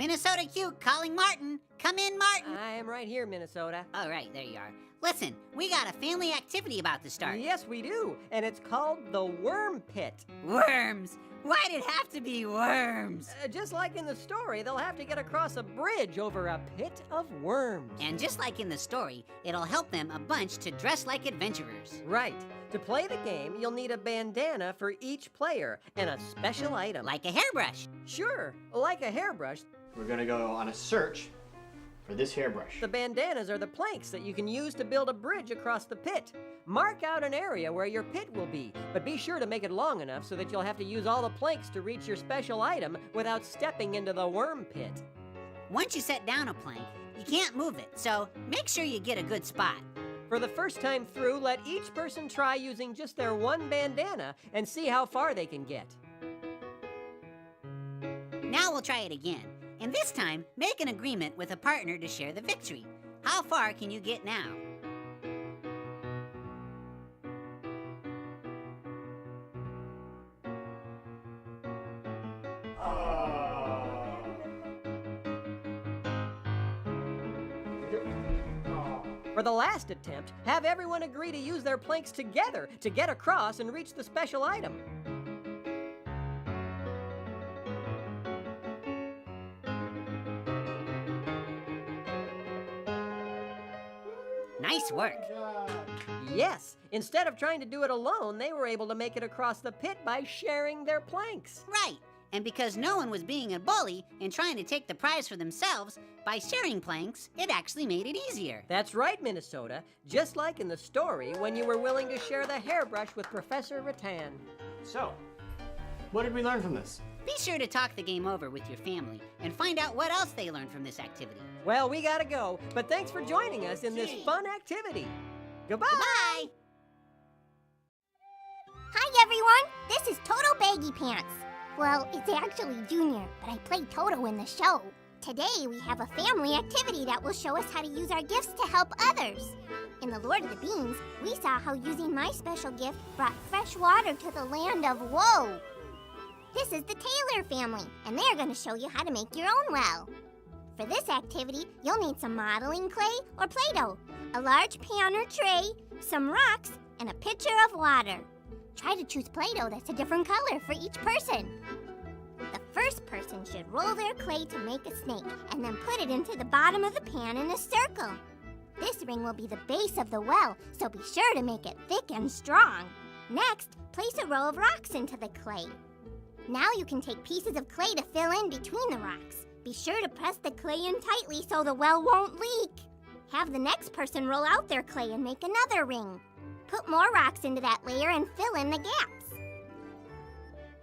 Minnesota Q calling Martin. Come in, Martin. I am right here, Minnesota. All right, there you are. Listen, we got a family activity about to start. Yes, we do, and it's called the Worm Pit. Worms. Why'd it have to be worms? Just like in the story, they'll have to get across a bridge over a pit of worms. And just like in the story, it'll help them a bunch to dress like adventurers. Right. To play the game, you'll need a bandana for each player and a special item. Like a hairbrush. Sure, like a hairbrush. We're gonna go on a search for this hairbrush. The bandanas are the planks that you can use to build a bridge across the pit. Mark out an area where your pit will be, but be sure to make it long enough so that you'll have to use all the planks to reach your special item without stepping into the worm pit. Once you set down a plank, you can't move it, so make sure you get a good spot. For the first time through, let each person try using just their one bandana and see how far they can get. Now we'll try it again. And this time, make an agreement with a partner to share the victory. How far can you get now? For the last attempt, have everyone agree to use their planks together to get across and reach the special item. Nice work. Yes, instead of trying to do it alone, they were able to make it across the pit by sharing their planks. Right. And because no one was being a bully and trying to take the prize for themselves, by sharing planks, it actually made it easier. That's right, Minnesota. Just like in the story when you were willing to share the hairbrush with Professor Rattan. So, what did we learn from this? Be sure to talk the game over with your family and find out what else they learned from this activity. Well, we gotta go, but thanks for joining us in this fun activity. Goodbye! Bye! Hi everyone, this is Toto Baggy Pants. Well, it's actually Junior, but I play Toto in the show. Today we have a family activity that will show us how to use our gifts to help others. In The Lord of the Beans, we saw how using my special gift brought fresh water to the land of woe. This is the Taylor family, and they're going to show you how to make your own well. For this activity, you'll need some modeling clay or Play-Doh, a large pan or tray, some rocks, and a pitcher of water. Try to choose Play-Doh that's a different color for each person. The first person should roll their clay to make a snake and then put it into the bottom of the pan in a circle. This ring will be the base of the well, so be sure to make it thick and strong. Next, place a row of rocks into the clay. Now you can take pieces of clay to fill in between the rocks. Be sure to press the clay in tightly so the well won't leak. Have the next person roll out their clay and make another ring. Put more rocks into that layer and fill in the gaps.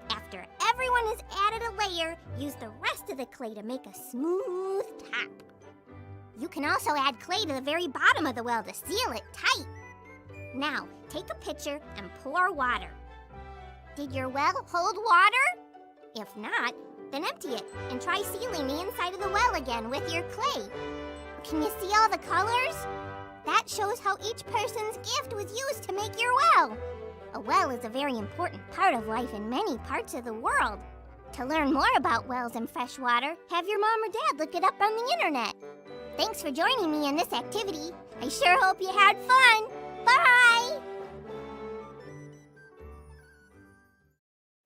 After everyone has added a layer, use the rest of the clay to make a smooth top. You can also add clay to the very bottom of the well to seal it tight. Now, take a pitcher and pour water. Did your well hold water? If not, then empty it and try sealing the inside of the well again with your clay. Can you see all the colors? That shows how each person's gift was used to make your well. A well is a very important part of life in many parts of the world. To learn more about wells and fresh water, have your mom or dad look it up on the internet. Thanks for joining me in this activity. I sure hope you had fun. Bye!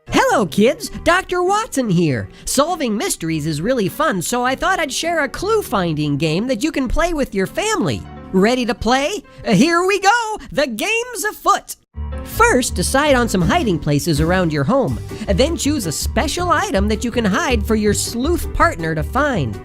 Hello, kids! Dr. Watson here. Solving mysteries is really fun, so I thought I'd share a clue-finding game that you can play with your family. Ready to play? Here we go! The game's afoot! First, decide on some hiding places around your home. Then choose a special item that you can hide for your sleuth partner to find.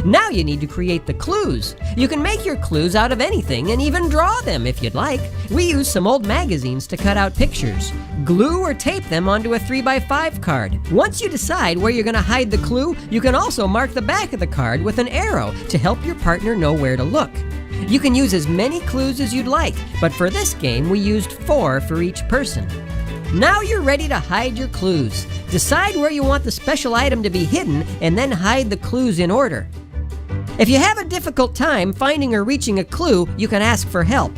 Now you need to create the clues. You can make your clues out of anything and even draw them if you'd like. We use some old magazines to cut out pictures. Glue or tape them onto a 3x5 card. Once you decide where you're going to hide the clue, you can also mark the back of the card with an arrow to help your partner know where to look. You can use as many clues as you'd like, but for this game we used 4 for each person. Now you're ready to hide your clues. Decide where you want the special item to be hidden and then hide the clues in order. If you have a difficult time finding or reaching a clue, you can ask for help.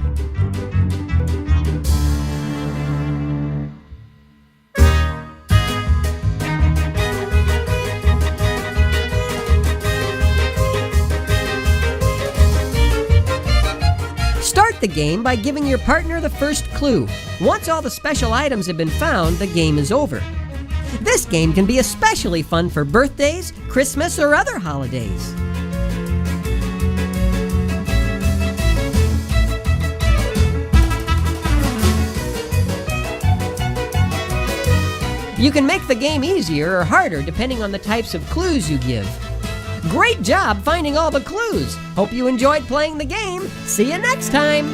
the game by giving your partner the first clue. Once all the special items have been found, the game is over. This game can be especially fun for birthdays, Christmas, or other holidays. You can make the game easier or harder depending on the types of clues you give. Great job finding all the clues! Hope you enjoyed playing the game. See you next time!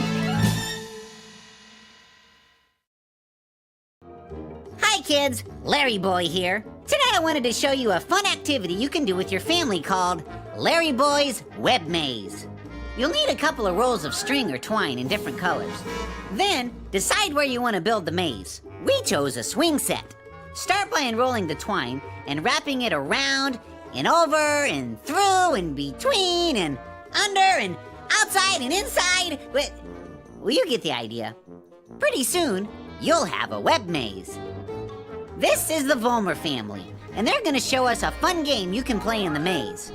Hi kids, Larry Boy here. Today I wanted to show you a fun activity you can do with your family called Larry Boy's Web Maze. You'll need a couple of rolls of string or twine in different colors. Then, decide where you want to build the maze. We chose a swing set. Start by unrolling the twine and wrapping it around and over and through and between and under and outside and inside. Well, you get the idea. Pretty soon, you'll have a web maze. This is the Vollmer family, and they're going to show us a fun game you can play in the maze.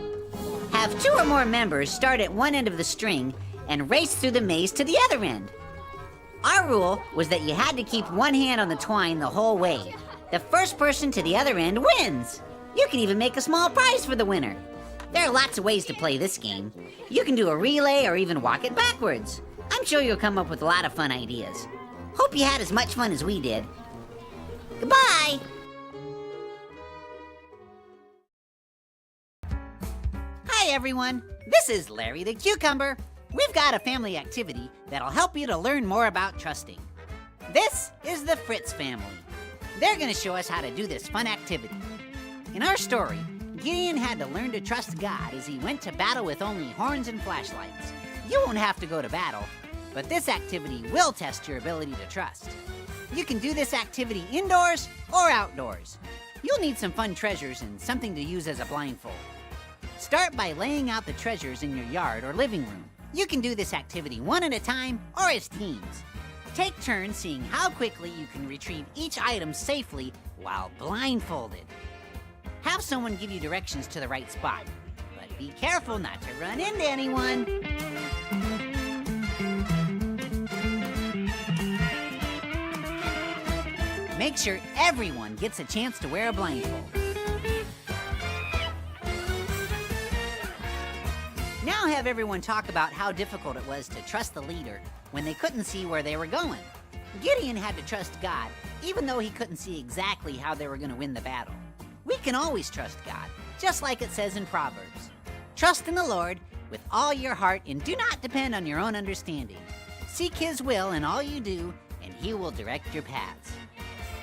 Have 2 or more members start at one end of the string and race through the maze to the other end. Our rule was that you had to keep one hand on the twine the whole way. The first person to the other end wins. You can even make a small prize for the winner. There are lots of ways to play this game. You can do a relay or even walk it backwards. I'm sure you'll come up with a lot of fun ideas. Hope you had as much fun as we did. Goodbye! Hi everyone, this is Larry the Cucumber. We've got a family activity that'll help you to learn more about trusting. This is the Fritz family. They're going to show us how to do this fun activity. In our story, Gideon had to learn to trust God as he went to battle with only horns and flashlights. You won't have to go to battle, but this activity will test your ability to trust. You can do this activity indoors or outdoors. You'll need some fun treasures and something to use as a blindfold. Start by laying out the treasures in your yard or living room. You can do this activity one at a time or as teams. Take turns seeing how quickly you can retrieve each item safely while blindfolded. Have someone give you directions to the right spot, but be careful not to run into anyone. Make sure everyone gets a chance to wear a blindfold. Now have everyone talk about how difficult it was to trust the leader when they couldn't see where they were going. Gideon had to trust God, even though he couldn't see exactly how they were going to win the battle. We can always trust God, just like it says in Proverbs. Trust in the Lord with all your heart and do not depend on your own understanding. Seek His will in all you do, and He will direct your paths.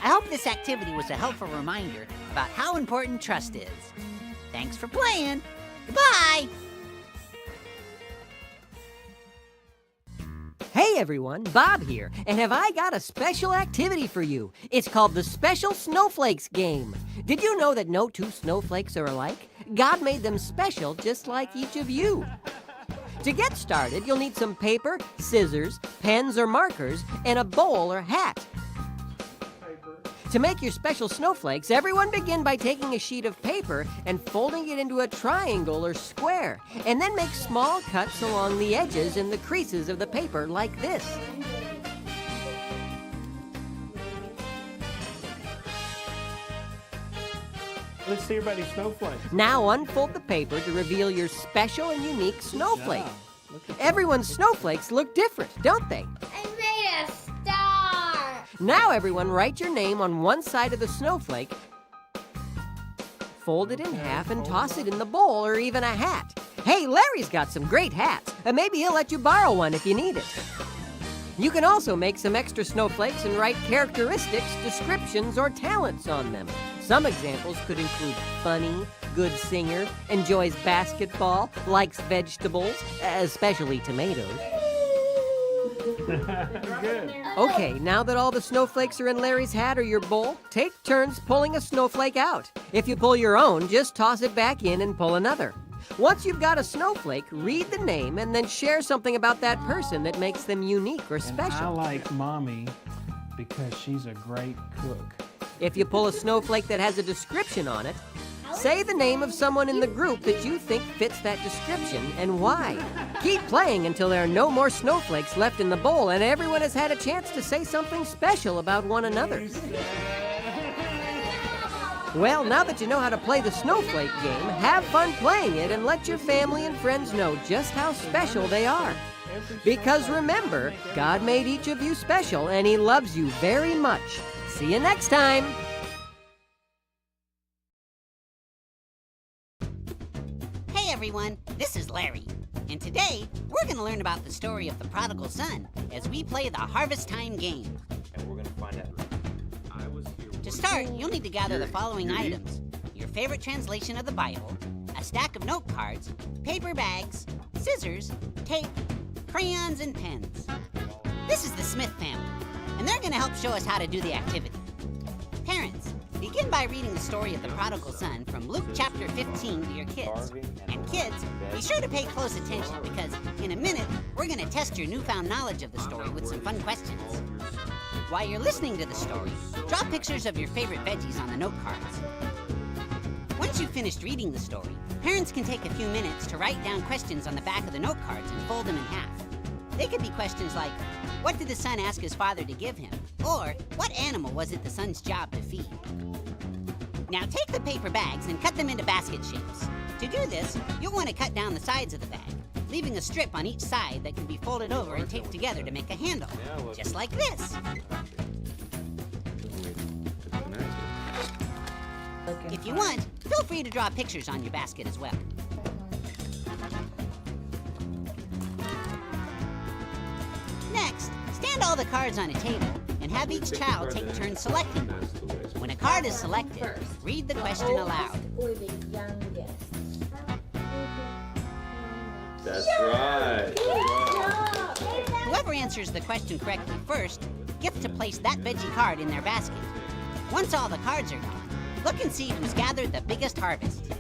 I hope this activity was a helpful reminder about how important trust is. Thanks for playing. Goodbye! Hey everyone, Bob here, and have I got a special activity for you. It's called the Special Snowflakes game. Did you know that no 2 snowflakes are alike? God made them special just like each of you. To get started, you'll need some paper, scissors, pens or markers, and a bowl or hat. To make your special snowflakes, everyone begin by taking a sheet of paper and folding it into a triangle or square, and then make small cuts along the edges and the creases of the paper like this. Let's see everybody's snowflakes. Now unfold the paper to reveal your special and unique snowflake. Everyone's snowflakes look different, don't they? I made a star! Now everyone write your name on one side of the snowflake, fold it in half and toss it in the bowl or even a hat. Hey, Larry's got some great hats. Maybe he'll let you borrow one if you need it. You can also make some extra snowflakes and write characteristics, descriptions, or talents on them. Some examples could include funny, good singer, enjoys basketball, likes vegetables, especially tomatoes. Good. Okay, now that all the snowflakes are in Larry's hat or your bowl, take turns pulling a snowflake out. If you pull your own, just toss it back in and pull another. Once you've got a snowflake, read the name and then share something about that person that makes them unique or And special. I like Mommy because she's a great cook. If you pull a snowflake that has a description on it, Say the name of someone in the group that you think fits that description and why. Keep playing until there are no more snowflakes left in the bowl and everyone has had a chance to say something special about one another. Well, now that you know how to play the snowflake game, have fun playing it and let your family and friends know just how special they are. Because remember, God made each of you special and He loves you very much. See you next time. Hey everyone, this is Larry. And today, we're going to learn about the story of the prodigal son as we play the Harvest Time game. And we're gonna find out. To start, you'll need to gather the following items: your favorite translation of the Bible, a stack of note cards, paper bags, scissors, tape, crayons, and pens. This is the Smith family, and they're going to help show us how to do the activity. Parents, begin by reading the story of the prodigal son from Luke chapter 15 to your kids. And kids, be sure to pay close attention because in a minute, we're going to test your newfound knowledge of the story with some fun questions. While you're listening to the story, draw pictures of your favorite veggies on the note cards. Once you've finished reading the story, parents can take a few minutes to write down questions on the back of the note cards and fold them in half. They could be questions like, what did the son ask his father to give him? Or, what animal was it the son's job to feed? Now take the paper bags and cut them into basket shapes. To do this, you'll want to cut down the sides of the bag, leaving a strip on each side that can be folded over and taped together to make a handle, just like this. If you want, feel free to draw pictures on your basket as well. Next, stand all the cards on a table and have each child take turns selecting one. When a card is selected, read the question aloud. That's right. Whoever answers the question correctly first gets to place that veggie card in their basket. Once all the cards are gone, look and see who's gathered the biggest harvest.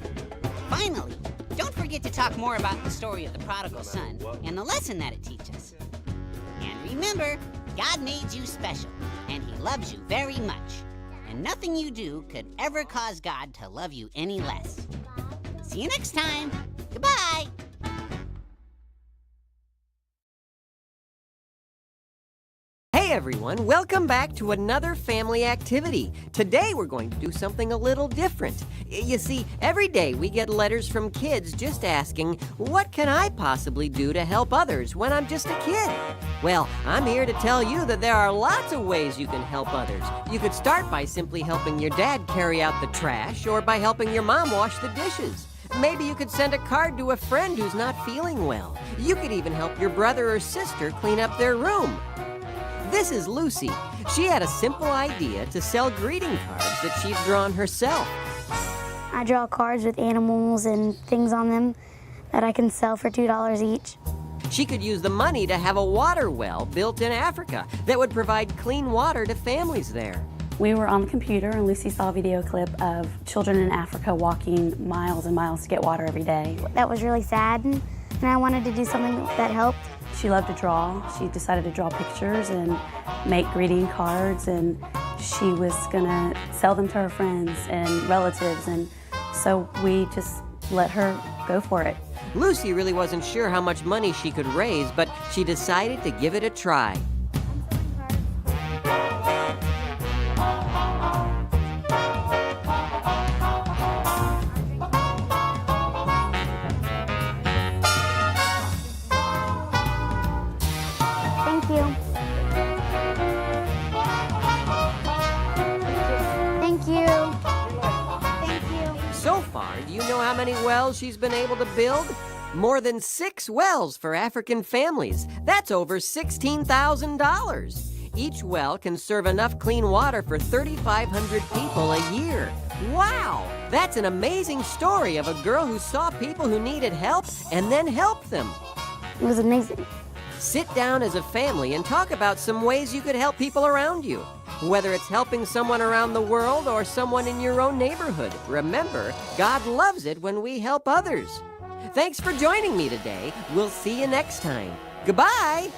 Finally, don't forget to talk more about the story of the prodigal son and the lesson that it teaches. And remember, God made you special, and He loves you very much. And nothing you do could ever cause God to love you any less. See you next time. Goodbye. Hey everyone, welcome back to another family activity. Today we're going to do something a little different. You see, every day we get letters from kids just asking, what can I possibly do to help others when I'm just a kid? Well, I'm here to tell you that there are lots of ways you can help others. You could start by simply helping your dad carry out the trash or by helping your mom wash the dishes. Maybe you could send a card to a friend who's not feeling well. You could even help your brother or sister clean up their room. This is Lucy. She had a simple idea to sell greeting cards that she'd drawn herself. I draw cards with animals and things on them that I can sell for $2 each. She could use the money to have a water well built in Africa that would provide clean water to families there. We were on the computer and Lucy saw a video clip of children in Africa walking miles and miles to get water every day. That was really sad, and I wanted to do something that helped. She loved to draw. She decided to draw pictures and make greeting cards, and she was gonna sell them to her friends and relatives, and so we just let her go for it. Lucy really wasn't sure how much money she could raise, but she decided to give it a try. Thank you. Thank you. Thank you. So far, do you know how many wells she's been able to build? More than 6 wells for African families. That's over $16,000. Each well can serve enough clean water for 3,500 people a year. Wow! That's an amazing story of a girl who saw people who needed help and then helped them. It was amazing. Sit down as a family and talk about some ways you could help people around you. Whether it's helping someone around the world or someone in your own neighborhood, remember, God loves it when we help others. Thanks for joining me today. We'll see you next time. Goodbye!